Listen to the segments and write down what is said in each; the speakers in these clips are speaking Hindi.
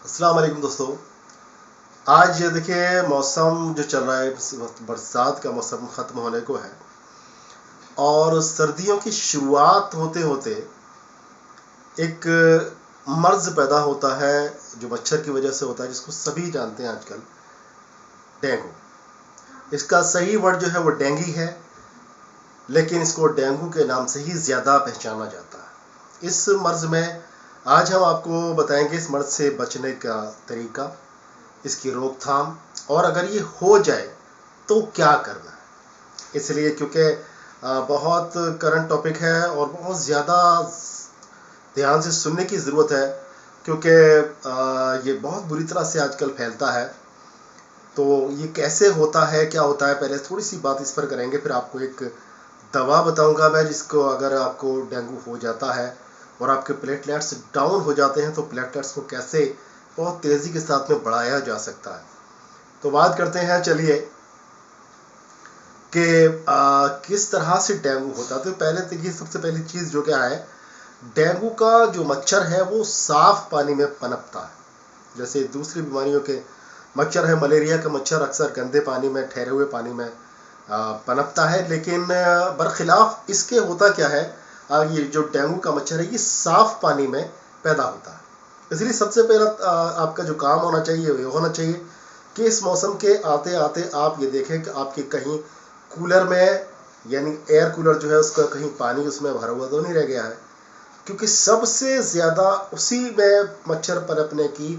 अस्सलाम वालेकुम दोस्तों। आज देखिए मौसम जो चल रहा है इस वक्त बरसात का मौसम ख़त्म होने को है और सर्दियों की शुरुआत होते होते एक मर्ज पैदा होता है जो मच्छर की वजह से होता है, जिसको सभी जानते हैं आजकल, डेंगू। इसका सही वर्ड जो है वो डेंगी है, लेकिन इसको डेंगू के नाम से ही ज़्यादा पहचाना जाता है। इस मर्ज में आज हम आपको बताएंगे इस मर्ज से बचने का तरीका, इसकी रोकथाम, और अगर ये हो जाए तो क्या करना है। इसलिए क्योंकि बहुत करंट टॉपिक है और बहुत ज़्यादा ध्यान से सुनने की ज़रूरत है, क्योंकि ये बहुत बुरी तरह से आजकल फैलता है। तो ये कैसे होता है, क्या होता है, पहले थोड़ी सी बात इस पर करेंगे, फिर आपको एक दवा बताऊंगा मैं, जिसको अगर आपको डेंगू हो जाता है और आपके प्लेटलेट्स डाउन हो जाते हैं तो प्लेटलेट्स को कैसे बहुत तेज़ी के साथ में बढ़ाया जा सकता है। तो बात करते हैं, चलिए, कि किस तरह से डेंगू होता है। तो पहले देखिए, सबसे पहली चीज़ जो क्या है, डेंगू का जो मच्छर है वो साफ पानी में पनपता है। जैसे दूसरी बीमारियों के मच्छर है, मलेरिया का मच्छर अक्सर गंदे पानी में, ठहरे हुए पानी में पनपता है, लेकिन बरखिलाफ इसके होता क्या है, ये जो डेंगू का मच्छर है ये साफ पानी में पैदा होता है। इसलिए सबसे पहला आपका जो काम होना चाहिए वो होना चाहिए कि इस मौसम के आते आते आप ये देखें कि आपके कहीं कूलर में, यानी एयर कूलर जो है उसका कहीं पानी उसमें भरा हुआ तो नहीं रह गया है, क्योंकि सबसे ज़्यादा उसी में मच्छर पनपने की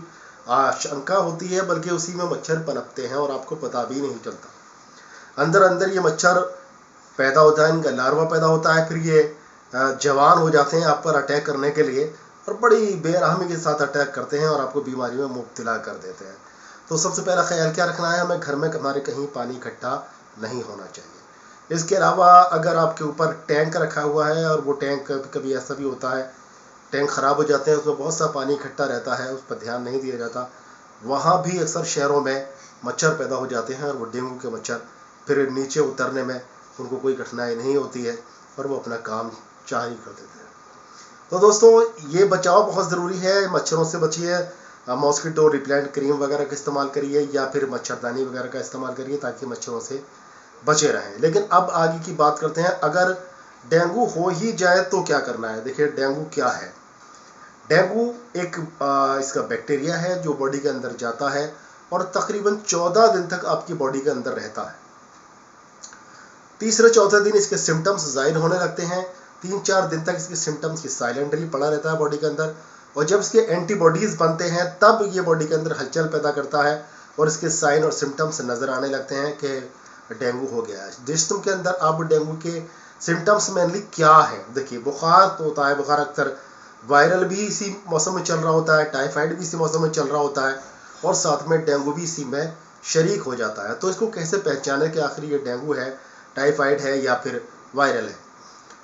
आशंका होती है, बल्कि उसी में मच्छर पनपते हैं और आपको पता भी नहीं चलता। अंदर अंदर ये मच्छर पैदा होता है, इनका लार्वा पैदा होता है, फिर ये जवान हो जाते हैं आप पर अटैक करने के लिए, और बड़ी बेरहमी के साथ अटैक करते हैं और आपको बीमारियों में मुब्तला कर देते हैं। तो सबसे पहला ख्याल क्या रखना है, हमें घर में हमारे कहीं पानी इकट्ठा नहीं होना चाहिए। इसके अलावा अगर आपके ऊपर टैंक रखा हुआ है, और वो टैंक कभी कभी ऐसा भी होता है टैंक ख़राब हो जाते हैं, उसमें बहुत सा पानी इकट्ठा रहता है, उस पर ध्यान नहीं दिया जाता, वहाँ भी अक्सर शहरों में मच्छर पैदा हो जाते हैं और वो डेंगू के मच्छर फिर नीचे उतरने में उनको कोई कठिनाई नहीं होती है और वो अपना काम चाह ही कर देते हैं। तो दोस्तों, ये बचाव बहुत ज़रूरी है। मच्छरों से बचिए, मॉस्किटो रिपेलेंट क्रीम वगैरह का इस्तेमाल करिए या फिर मच्छरदानी वगैरह का इस्तेमाल करिए ताकि मच्छरों से बचे रहें। लेकिन अब आगे की बात करते हैं, अगर डेंगू हो ही जाए तो क्या करना है। देखिए, डेंगू क्या है। डेंगू एक इसका बैक्टीरिया है जो बॉडी के अंदर जाता है और तकरीबन 14 दिन तक आपकी बॉडी के अंदर रहता है। तीसरे चौथे दिन इसके सिम्टम्स जाहिर होने लगते हैं। 3-4 दिन तक इसके सिम्टम्स की साइलेंटली पड़ा रहता है बॉडी के अंदर, और जब इसके एंटीबॉडीज़ बनते हैं तब ये बॉडी के अंदर हलचल पैदा करता है और इसके साइन और सिम्टम्स नज़र आने लगते हैं कि डेंगू हो गया है जिस्म के अंदर। अब डेंगू के सिम्टम्स मेनली क्या है, देखिए, बुखार तो होता है, बुखार अक्सर वायरल भी इसी मौसम में चल रहा होता है, टाइफाइड भी इसी मौसम में चल रहा होता है, और साथ में डेंगू भी इसी में शरीक हो जाता है। तो इसको कैसे पहचाने कि आखिर ये डेंगू है, टाइफाइड है या फिर वायरल है।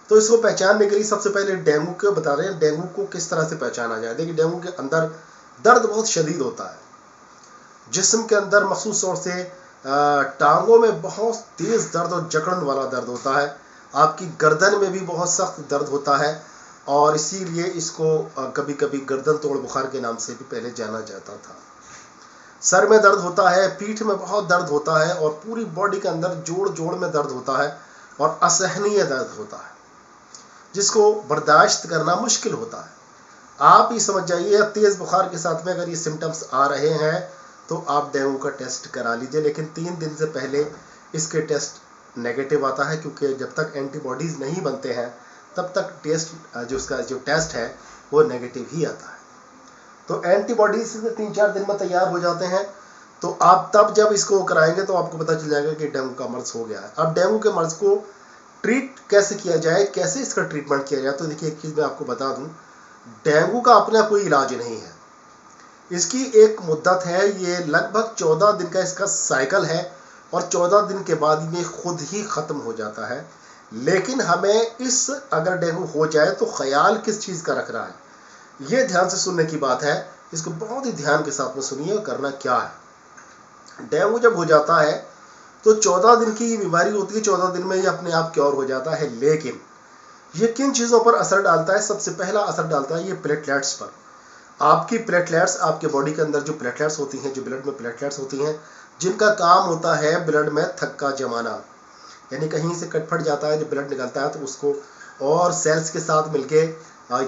तो इसको पहचानने के लिए सबसे पहले डेंगू को बता रहे हैं, डेंगू को किस तरह से पहचाना जाए। देखिए, डेंगू के अंदर दर्द बहुत शदीद होता है, जिस्म के अंदर मखसूस तौर से टांगों में बहुत तेज़ दर्द और जकड़न वाला दर्द होता है, आपकी गर्दन में भी बहुत सख्त दर्द होता है, और इसीलिए इसको कभी कभी गर्दन तोड़ बुखार के नाम से भी पहले जाना जाता था। सर में दर्द होता है, पीठ में बहुत दर्द होता है, और पूरी बॉडी के अंदर जोड़ जोड़ में दर्द होता है और असहनीय दर्द होता है जिसको बर्दाश्त करना मुश्किल होता है। आप ही समझ जाइए, तेज़ बुखार के साथ में अगर ये सिम्टम्स आ रहे हैं तो आप डेंगू का टेस्ट करा लीजिए, लेकिन 3 दिन से पहले इसके टेस्ट नेगेटिव आता है, क्योंकि जब तक एंटीबॉडीज़ नहीं बनते हैं तब तक टेस्ट जो टेस्ट है वो नेगेटिव ही आता है। तो एंटीबॉडीज 3-4 दिन में तैयार हो जाते हैं, तो आप तब जब इसको कराएंगे तो आपको पता चल जाएगा कि डेंगू का मर्ज हो गया है। अब डेंगू के मर्ज को ट्रीट कैसे किया जाए, कैसे इसका ट्रीटमेंट किया जाए, तो देखिए, एक चीज़ मैं आपको बता दूं, डेंगू का अपना कोई इलाज नहीं है, इसकी एक मुद्दत है, ये लगभग 14 दिन का इसका साइकिल है, और 14 दिन के बाद ये खुद ही ख़त्म हो जाता है। लेकिन हमें इस अगर डेंगू हो जाए तो ख्याल किस चीज़ का रखना है, ये ध्यान से सुनने की बात है। इसको बहुत ही ध्यान के साथ में सुनिए, करना क्या है। डेंगू जब हो जाता है तो 14 दिन की बीमारी होती है, 14 दिन में ये अपने आप क्योर हो जाता है। लेकिन ये किन चीज़ों पर असर डालता है, सबसे पहला असर डालता है ये प्लेटलेट्स पर। आपकी प्लेटलेट्स, आपके बॉडी के अंदर जो प्लेटलेट्स होती हैं, जो ब्लड में प्लेटलेट्स होती हैं, जिनका काम होता है ब्लड में थक्का जमाना, यानी कहीं से कटफट जाता है, जब ब्लड निकलता है तो उसको और सेल्स के साथ मिलके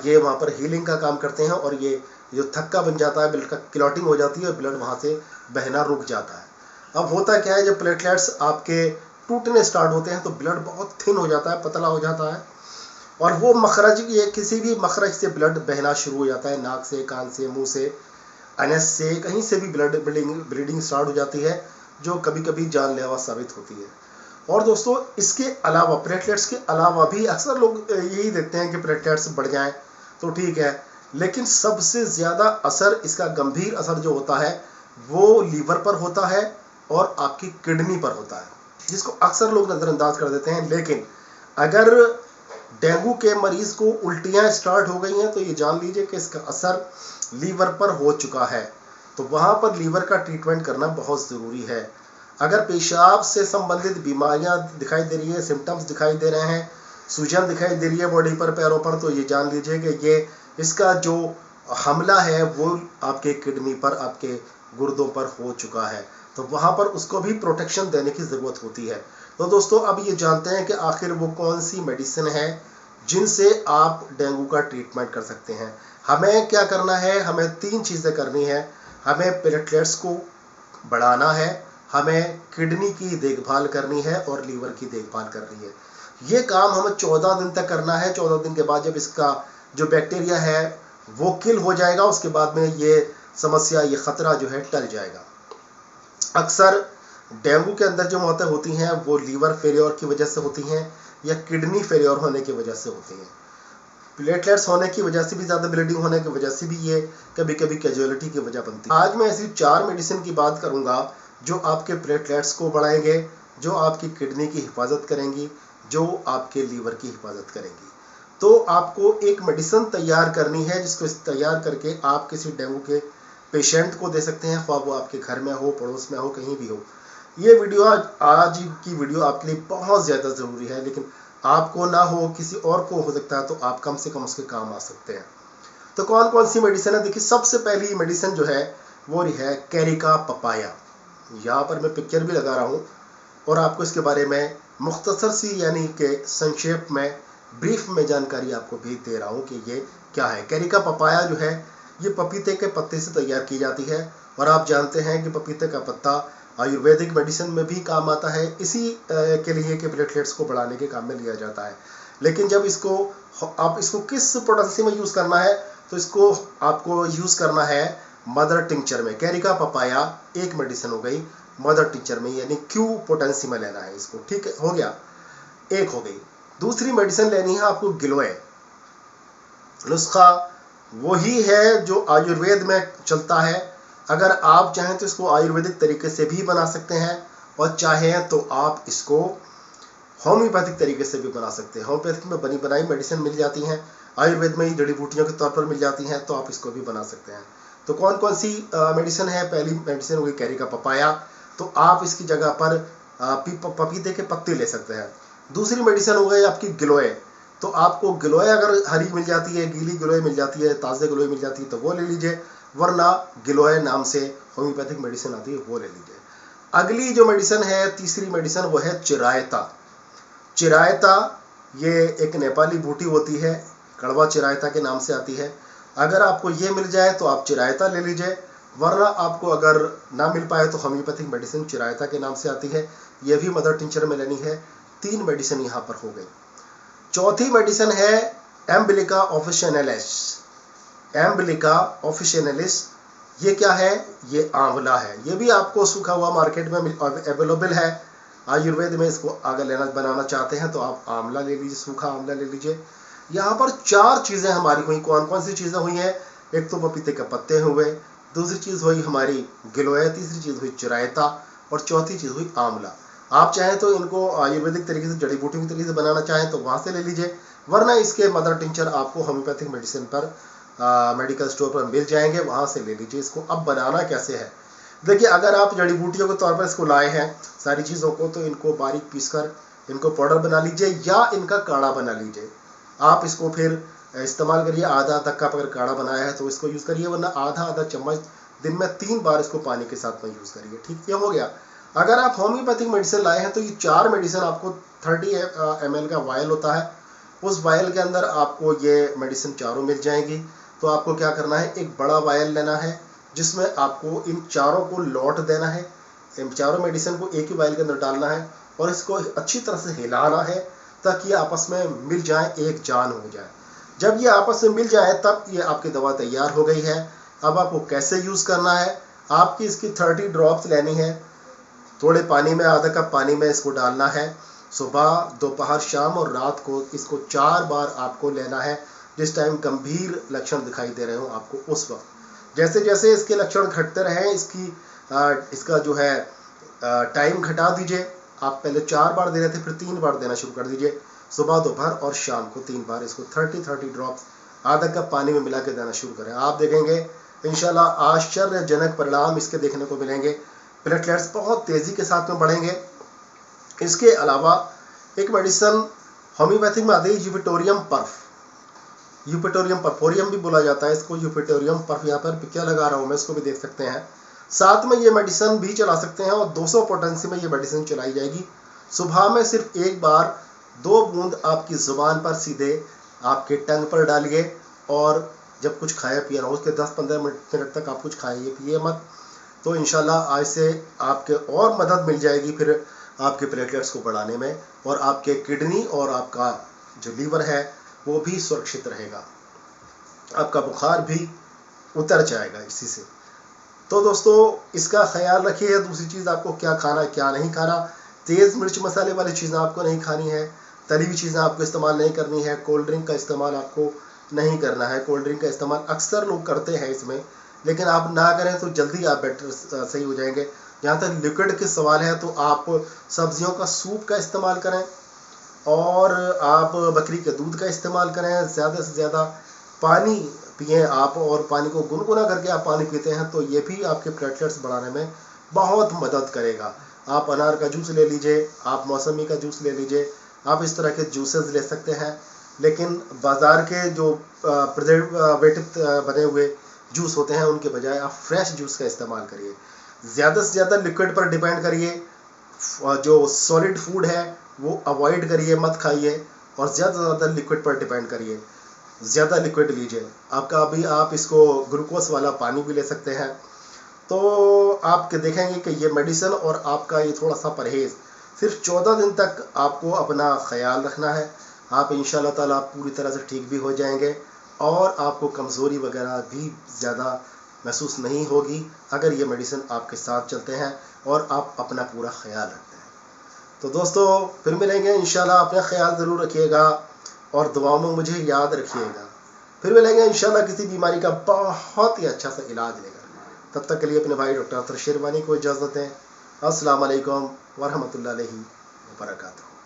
ये वहाँ पर हीलिंग का काम करते हैं, और ये जो थक्का बन जाता है, ब्लड का क्लॉटिंग हो जाती है, ब्लड वहाँ से बहना रुक जाता है। अब होता क्या है, जब प्लेटलेट्स आपके टूटने स्टार्ट होते हैं तो ब्लड बहुत थिन हो जाता है, पतला हो जाता है, और वो मखरज, ये किसी भी मखरज से ब्लड बहना शुरू हो जाता है, नाक से, कान से, मुंह से, अनस से, कहीं से भी ब्लड ब्लीडिंग स्टार्ट हो जाती है, जो कभी कभी जानलेवा साबित होती है। और दोस्तों, इसके अलावा, प्लेटलेट्स के अलावा भी अक्सर लोग यही देखते हैं कि प्लेटलेट्स बढ़ जाएं तो ठीक है, लेकिन सबसे ज़्यादा असर, इसका गंभीर असर जो होता है वो लीवर पर होता है और आपकी किडनी पर होता है, जिसको अक्सर लोग नज़रअंदाज कर देते हैं। लेकिन अगर डेंगू के मरीज को उल्टियाँ स्टार्ट हो गई हैं तो ये जान लीजिए कि इसका असर लीवर पर हो चुका है, तो वहाँ पर लीवर का ट्रीटमेंट करना बहुत ज़रूरी है। अगर पेशाब से संबंधित बीमारियां दिखाई दे रही है, सिम्टम्स दिखाई दे रहे हैं, सूजन दिखाई दे रही है बॉडी पर, पैरों पर, तो ये जान लीजिए कि ये इसका जो हमला है वो आपके किडनी पर, आपके गुर्दों पर हो चुका है, तो वहाँ पर उसको भी प्रोटेक्शन देने की ज़रूरत होती है। तो दोस्तों, अब ये जानते हैं कि आखिर वो कौन सी मेडिसिन है जिनसे आप डेंगू का ट्रीटमेंट कर सकते हैं। हमें क्या करना है, हमें 3 चीज़ें करनी है। हमें प्लेटलेट्स को बढ़ाना है, हमें किडनी की देखभाल करनी है और लीवर की देखभाल करनी है। ये काम हमें 14 दिन तक करना है। 14 दिन के बाद जब इसका जो बैक्टीरिया है वो किल हो जाएगा, उसके बाद में ये समस्या, ये ख़तरा जो है टल जाएगा। अक्सर डेंगू के अंदर जो मौतें होती हैं वो लीवर फेलियर की वजह से होती हैं या किडनी फेलियर होने की वजह से होती हैं। प्लेटलेट्स होने की वजह से भी, ज़्यादा ब्लीडिंग होने की वजह से भी ये कभी कभी कैजुअलिटी की वजह बनती है। आज मैं ऐसी 4 मेडिसिन की बात करूँगा जो आपके प्लेटलेट्स को बढ़ाएंगे, जो आपकी किडनी की हिफाजत करेंगी, जो आपके लीवर की हिफाजत करेंगी। तो आपको एक मेडिसिन तैयार करनी है, जिसको तैयार करके आप किसी डेंगू के पेशेंट को दे सकते हैं, ख्वाह वो आपके घर में हो, पड़ोस में हो, कहीं भी हो। ये वीडियो आज की वीडियो आपके लिए बहुत ज़्यादा ज़रूरी है, लेकिन आपको ना हो, किसी और को हो सकता है, तो आप कम से कम उसके काम आ सकते हैं। तो कौन कौन सी मेडिसिन है, देखिए, सबसे पहली मेडिसिन जो है वो है कैरिका पपाया। यहाँ पर मैं पिक्चर भी लगा रहा हूँ और आपको इसके बारे में मुख्तसर सी, यानी कि संक्षेप में, ब्रीफ में जानकारी आपको भी दे रहा हूँ कि ये क्या है। कैरिका पपाया जो है ये पपीते के पत्ते से तैयार की जाती है, और आप जानते हैं कि पपीते का पत्ता आयुर्वेदिक मेडिसिन में भी काम आता है, इसी के लिए कि प्लेटलेट्स को बढ़ाने के काम में लिया जाता है। लेकिन जब आप इसको किस पोटेंसी में यूज़ करना है, तो इसको आपको यूज़ करना है मदर टिंचर में। कैरिका पपाया एक मेडिसिन हो गई, मदर टिंचर में, यानी क्यू पोटेंसी में लेना है इसको, ठीक है, हो गया, एक हो गई। दूसरी मेडिसिन लेनी है आपको गिलोय। नुस्खा वही है जो आयुर्वेद में चलता है। अगर आप चाहें तो इसको आयुर्वेदिक तरीके से भी बना सकते हैं, और चाहें तो आप इसको होम्योपैथिक तरीके से भी बना सकते हैं। होम्योपैथिक में बनी बनाई मेडिसिन मिल जाती हैं, आयुर्वेद में ही जड़ी बूटियों के तौर पर मिल जाती हैं, तो आप इसको भी बना सकते हैं। तो कौन कौन सी मेडिसिन है, पहली मेडिसिन हुई कैरिका पपाया, तो आप इसकी जगह पर पपीते के पत्ते ले सकते हैं। दूसरी मेडिसिन हो गई आपकी गिलोय। तो आपको गिलोय अगर हरी मिल जाती है, गीली गिलोय मिल जाती है, ताज़े गिलोय मिल जाती है, तो वो ले लीजिए, वरना गिलोय नाम से होम्योपैथिक मेडिसिन आती है, वो ले लीजिए। अगली जो मेडिसिन है, तीसरी मेडिसिन, वो है चिरायता। चिरायता ये एक नेपाली बूटी होती है, कड़वा चिरायता के नाम से आती है। अगर आपको ये मिल जाए तो आप चिरायता ले लीजिए, वरना आपको अगर ना मिल पाए तो होम्योपैथिक मेडिसिन चिरायता के नाम से आती है, ये भी मदर टिंचर में लेनी है। 3 मेडिसिन यहाँ पर हो गई। चौथी मेडिसिन है एम्बिलिका ऑफिशियनालिस। एम्बिलिका ऑफिशियनालिस ये क्या है, ये आंवला है। ये भी आपको सूखा हुआ मार्केट में अवेलेबल है। आयुर्वेद में इसको अगर बनाना चाहते हैं तो आप आंवला ले लीजिए, सूखा आंवला ले लीजिए। यहाँ पर 4 चीज़ें हमारी हुई। कौन कौन सी चीज़ें हुई हैं, एक तो पपीते के पत्ते हुए, दूसरी चीज़ हुई हमारी गिलोय, तीसरी चीज़ हुई चिरायता, और चौथी चीज़ हुई आंवला। आप चाहें तो इनको आयुर्वेदिक तरीके से, जड़ी बूटी की तरीके से बनाना चाहें तो वहाँ से ले लीजिए, वरना इसके मदर टिंचर आपको होम्योपैथिक मेडिसिन पर मेडिकल स्टोर पर मिल जाएंगे, वहाँ से ले लीजिए। इसको अब बनाना कैसे है, देखिए, अगर आप जड़ी बूटियों के तौर पर इसको लाए हैं सारी चीज़ों को, तो इनको बारीक पीसकर इनको पाउडर बना लीजिए या इनका काढ़ा बना लीजिए। आप इसको फिर इस्तेमाल करिए। आधा आधा कप अगर काढ़ा बनाया है तो इसको यूज़ करिए, वरना आधा आधा चम्मच दिन में 3 बार इसको पानी के साथ में यूज़ करिए। ठीक, ये हो गया। अगर आप होम्योपैथिक मेडिसिन लाए हैं तो ये 4 मेडिसिन आपको 30 ml का वायल होता है, उस वायल के अंदर आपको ये मेडिसिन चारों मिल जाएंगी। तो आपको क्या करना है, एक बड़ा वायल लेना है जिसमें आपको इन चारों को लौट देना है। इन चारों मेडिसिन को एक ही वायल के अंदर डालना है और इसको अच्छी तरह से हिलाना है ताकि ये आपस में मिल जाए, एक जान हो जाए। जब ये आपस में मिल जाए तब ये आपकी दवा तैयार हो गई है। अब आपको कैसे यूज़ करना है, आपकी इसकी 30 ड्रॉप्स लेनी है, थोड़े पानी में, आधा कप पानी में इसको डालना है। सुबह, दोपहर, शाम और रात को इसको 4 बार आपको लेना है। जिस टाइम गंभीर लक्षण दिखाई दे रहे हो आपको उस वक्त। जैसे जैसे इसके लक्षण घटते रहें इसका जो है टाइम घटा दीजिए। आप पहले 4 बार दे रहे थे, फिर 3 बार देना शुरू कर दीजिए। सुबह, दोपहर और शाम को 3 बार इसको 30 ड्रॉप्स आधा कप पानी में मिला के देना शुरू करें। आप देखेंगे इंशाल्लाह आश्चर्यजनक परिणाम इसके देखने को मिलेंगे। प्लेटलेट्स बहुत तेज़ी के साथ में बढ़ेंगे। इसके अलावा एक मेडिसिन होम्योपैथिक में आती है यूपिटोरियम पर्फ। यूपिटोरियम पर्फोरियम भी बोला जाता है इसको। यूपिटोरियम पर्फ, यहाँ पर क्या लगा रहा हूँ मैं, इसको भी देख सकते हैं। साथ में ये मेडिसिन भी चला सकते हैं और 200 पोटेंसी में ये मेडिसिन चलाई जाएगी। सुबह में सिर्फ एक बार 2 बूंद आपकी ज़ुबान पर सीधे आपके टंग पर डालिए और जब कुछ खाया पिया ना हो उसके 10-15 मिनट तक आप कुछ खाइए पिए मत। तो इंशाल्लाह आज से आपके और मदद मिल जाएगी फिर आपके प्लेटलेट्स को बढ़ाने में, और आपके किडनी और आपका जो लीवर है वो भी सुरक्षित रहेगा। आपका बुखार भी उतर जाएगा इसी से। तो दोस्तों इसका ख्याल रखिए। दूसरी चीज़, आपको क्या खाना है क्या नहीं खाना। तेज़ मिर्च मसाले वाली चीज़ें आपको नहीं खानी है। तली हुई चीज़ें आपको इस्तेमाल नहीं करनी है। कोल्ड ड्रिंक का इस्तेमाल आपको नहीं करना है। कोल्ड ड्रिंक का इस्तेमाल अक्सर लोग करते हैं इसमें, लेकिन आप ना करें तो जल्दी आप बेटर सही हो जाएंगे। जहाँ तक लिक्विड के सवाल है तो आप सब्जियों का सूप का इस्तेमाल करें और आप बकरी के दूध का इस्तेमाल करें। ज़्यादा से ज़्यादा पानी पिएं आप, और पानी को गुनगुना करके आप पानी पीते हैं तो ये भी आपके प्लेटलेट्स बढ़ाने में बहुत मदद करेगा। आप अनार का जूस ले लीजिए, आप मौसमी का जूस ले लीजिए, आप इस तरह के जूसेस ले सकते हैं। लेकिन बाज़ार के जो प्रिजर्वेटिव बने हुए जूस होते हैं उनके बजाय आप फ्रेश जूस का इस्तेमाल करिए। ज़्यादा से ज़्यादा लिक्विड पर डिपेंड करिए। जो सॉलिड फूड है वो अवॉइड करिए, मत खाइए, और ज़्यादा से ज़्यादा लिक्विड पर डिपेंड करिए। ज़्यादा लिक्विड लीजिए। आपका अभी आप इसको ग्लूकोज वाला पानी भी ले सकते हैं। तो आप देखेंगे कि ये मेडिसिन और आपका ये थोड़ा सा परहेज़, सिर्फ 14 दिन तक आपको अपना ख्याल रखना है। आप इंशाल्लाह ताला पूरी तरह से ठीक भी हो जाएंगे और आपको कमज़ोरी वगैरह भी ज़्यादा महसूस नहीं होगी अगर ये मेडिसिन आपके साथ चलते हैं और आप अपना पूरा ख्याल रखते हैं। तो दोस्तों फिर मिलेंगे इंशाल्लाह। अपना ख्याल ज़रूर रखिएगा और दुआओं में मुझे याद रखिएगा। फिर मिलेंगे इंशाल्लाह किसी बीमारी का बहुत ही अच्छा सा इलाज लेकर। तब तक के लिए अपने भाई डॉक्टर अख्तर शेरवानी को इजाज़त दें। अस्सलाम वालेकुम वरहमतुल्लाहि वबरकातुहू।